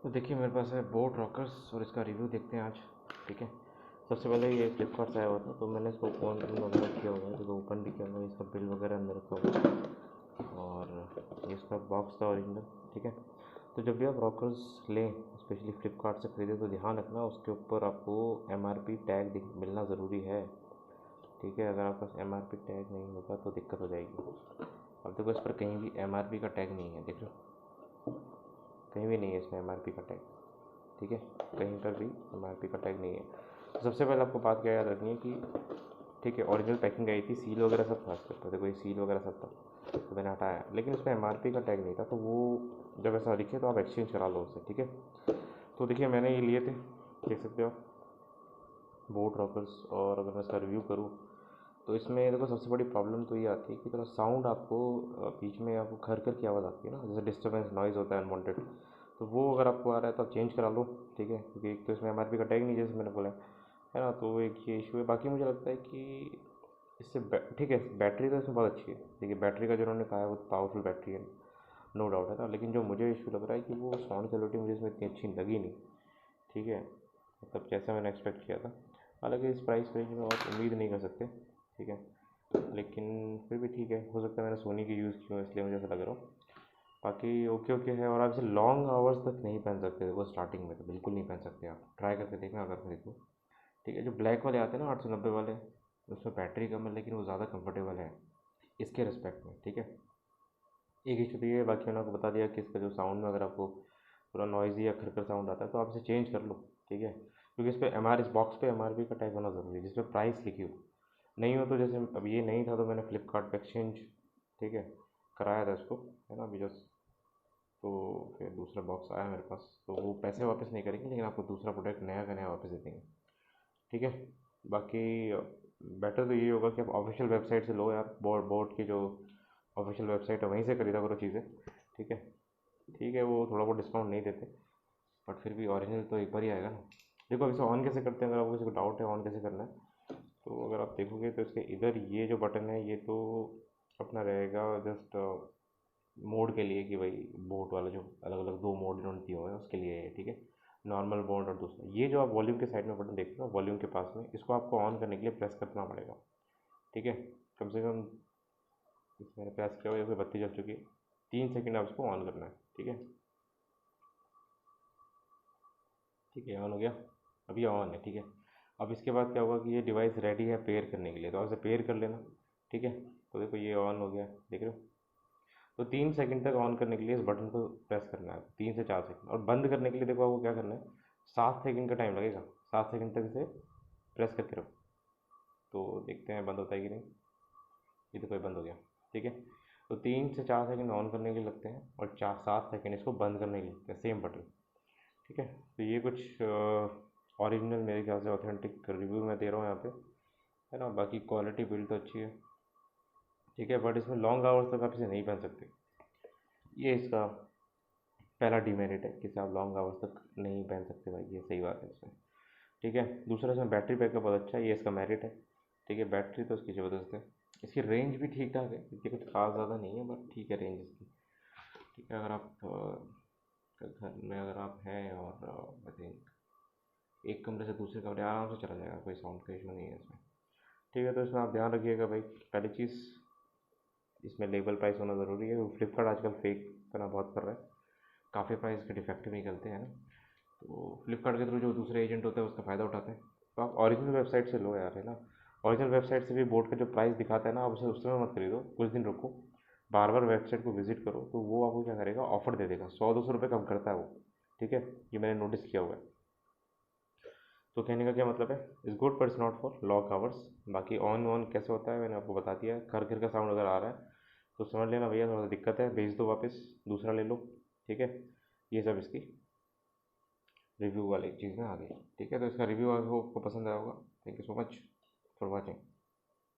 तो देखिए मेरे पास है बोट रॉकर्स और इसका रिव्यू देखते हैं आज। ठीक है, सबसे पहले ये फ्लिपकार्ट से आया हुआ था तो मैंने इसको ओपन वगैरह किया हुआ है, देखो ओपन भी किया हुआ है, इसका बिल वगैरह अंदर रखा हुआ है और ये इसका बॉक्स था ओरिजिनल। ठीक है, तो जब भी आप रॉकर्स लें, स्पेशली फ्लिपकार्ट से ख़रीदें, तो ध्यान रखना उसके ऊपर आपको MRP टैग मिलना ज़रूरी है। ठीक है, अगर आपके पास MRP टैग नहीं होगा तो दिक्कत हो जाएगी। अब देखो इस पर कहीं भी MRP का टैग नहीं है, देख लो कहीं भी नहीं है इसमें MRP का टैग। ठीक है, कहीं पर भी MRP का टैग नहीं है। तो सबसे पहले आपको बात क्या याद रखनी है कि ठीक है, ओरिजिनल पैकिंग आई थी, सील वगैरह सब था इसके ऊपर, देखो ये सील वगैरह सब था, तो मैंने हटाया, लेकिन इसमें MRP का टैग नहीं था, तो वो जब ऐसा दिखे तो आप एक्सचेंज करा लो उससे। ठीक है, तो देखिए मैंने ये लिए थे, देख सकते हो आप, बोट रॉकर्स। और अगर मैं इसका रिव्यू करूँ तो इसमें देखो सबसे बड़ी प्रॉब्लम तो ये आती है कि थोड़ा साउंड आपको बीच में आपको खर खर की आवाज़ आती है ना, जैसे डिस्टर्बेंस नॉइज़ होता है अनवांटेड, तो वो अगर आपको आ रहा है तो आप चेंज करा लो। ठीक है, क्योंकि एक तो इसमें MRP का टैग नहीं, जैसे मैंने बोला है ना, तो एक ये इशू है। बाकी मुझे लगता है कि इससे ठीक है, बैटरी तो इसमें बहुत अच्छी है। देखिए बैटरी का जो उन्होंने कहा है वो पावरफुल बैटरी है, नो डाउट है ना, लेकिन जो मुझे इशू लग रहा है कि वो साउंड क्वालिटी मुझे इसमें इतनी अच्छी लगी नहीं। ठीक है, मतलब जैसा मैंने एक्सपेक्ट किया था, हालांकि इस प्राइस रेंज में आप उम्मीद नहीं कर सकते। ठीक है, लेकिन फिर भी ठीक है, हो सकता है मैंने सोनी की यूज़ की हो इसलिए मुझे ऐसा लग रहा हो। बाकी ओके ओके है। और आप इसे लॉन्ग आवर्स तक नहीं पहन सकते, वो स्टार्टिंग में तो बिल्कुल नहीं पहन सकते, आप ट्राई करके देखना अगर खरीदो। ठीक है, जो ब्लैक वाले आते हैं ना 890 वाले, उसमें बैटरी कम है लेकिन वो ज़्यादा कंफर्टेबल है इसके रिस्पेक्ट में। ठीक है, एक इशू तो ये है, बाकी मैंने आपको बता दिया कि इसका जो साउंड में अगर आपको थोड़ा नॉइज़ी या खरखर साउंड आता है तो आप इसे चेंज कर लो। ठीक है, क्योंकि इस पर इस बॉक्स पे MRP का टैग होना ज़रूरी है, जिसपे प्राइस लिखी हो। नहीं हो तो जैसे अब ये नहीं था तो मैंने फ्लिपकार्ट पे एक्सचेंज, ठीक है, कराया था इसको, है ना, अभी जस्ट। तो फिर दूसरा बॉक्स आया मेरे पास, तो वो पैसे वापस नहीं करेंगे लेकिन आपको दूसरा प्रोडक्ट नया का नया वापस दे देंगे। ठीक है, बाकी बेटर तो यही होगा कि आप ऑफिशियल वेबसाइट से लो यार, बोर्ड बोर्ड की जो ऑफिशियल वेबसाइट है वहीं से खरीदा करो चीज़ें। ठीक है, ठीक है, वो थोड़ा बहुत डिस्काउंट नहीं देते, बट फिर भी ओरिजिनल तो एक बार ही आएगा ना। देखो अब इसे ऑन कैसे करते हैं, अगर आपको किसी को डाउट है ऑन कैसे करना है, तो अगर आप देखोगे तो इसके इधर ये जो बटन है ये तो अपना रहेगा जस्ट मोड के लिए, कि भाई बोट वाला जो अलग अलग दो मोड इन्होंने दिए हुए हैं उसके लिए है। ठीक है, नॉर्मल मोड और दूसरा ये जो आप वॉल्यूम के साइड में बटन देख रहे हो, वॉल्यूम के पास में, इसको आपको ऑन करने के लिए प्रेस करना पड़ेगा। ठीक है, कम से कम मैंने प्रेस किया हुआ है, बत्ती जल चुकी है, 3 सेकंड आप इसको ऑन करना है। ठीक है, ठीक है, ऑन हो गया, अभी ऑन है। ठीक है, अब इसके बाद क्या होगा कि ये डिवाइस रेडी है पेयर करने के लिए, तो आप इसे पेयर कर लेना। ठीक है, तो देखो ये ऑन हो गया, देख रहे हो। तो 3 सेकंड तक ऑन करने के लिए इस बटन को प्रेस करना है, 3 से 4 सेकंड। और बंद करने के लिए देखो आपको क्या करना है, 7 सेकंड का टाइम लगेगा, 7 सेकंड तक इसे प्रेस करके रखो। तो देखते हैं बंद होता है कि नहीं। ये देखो ये बंद हो गया। ठीक है, तो 3 से 4 सेकंड ऑन करने के लिए लगते हैं और 4 7 सेकंड इसको बंद करने के लिए लगते हैं, सेम बटन। ठीक है, तो ये कुछ ओरिजिनल मेरे ख्याल से ऑथेंटिक रिव्यू मैं दे रहा हूँ यहाँ पे, है ना। बाकी क्वालिटी बिल्ड तो अच्छी है। ठीक है, बट इसमें लॉन्ग आवर्स तक आप इसे नहीं पहन सकते, ये इसका पहला डिमेरिट है कि इसे आप लॉन्ग आवर्स तक नहीं पहन सकते भाई, ये सही बात है इसमें। ठीक है, दूसरा इसमें बैटरी बैकअप बहुत अच्छा है, ये इसका मेरिट है। ठीक है, बैटरी तो इसकी ज़बरदस्त है, इसकी रेंज भी ठीक ठाक है, इसकी कुछ खास ज़्यादा नहीं है बट ठीक है रेंज इसकी। ठीक है, अगर आप घर में अगर आप हैं और आई थिंक एक कमरे से दूसरे कमरे आराम से चला जाएगा, कोई साउंड का इशू नहीं है इसमें। ठीक है, तो इसमें आप ध्यान रखिएगा भाई, पहली चीज़ इसमें लेबल प्राइस होना ज़रूरी है, फ्लिपकार्ट आजकल फेक करना बहुत कर रहा है, काफ़ी प्राइस के डिफेक्टिव निकलते हैं ना, तो फ्लिपकार्ट के थ्रू जो दूसरे एजेंट होते हैं उसका फ़ायदा उठाते हैं। तो आप ओरिजिनल वेबसाइट से लो यार, है ना। ओरिजिनल वेबसाइट से भी बोट का जो प्राइस दिखाता है ना, आप उसे उस समय मत खरीदो, कुछ दिन रुको, बार बार वेबसाइट को विजिट करो, तो वो आपको क्या करेगा, ऑफर दे देगा, 100 200 रुपये कम करता है वो। ठीक है, ये मैंने नोटिस किया हुआ है। तो कहने का क्या मतलब है, is good but is not for long hours. बाकी ऑन ऑन कैसे होता है मैंने आपको बता दिया है, घर घर का साउंड अगर आ रहा है तो समझ लेना भैया थोड़ा सा दिक्कत है, भेज दो वापस, दूसरा ले लो। ठीक है, ये सब इसकी रिव्यू वाली चीज़ में आ गई। ठीक है, तो इसका रिव्यू आपको पसंद आया होगा। Thank you so much for watching.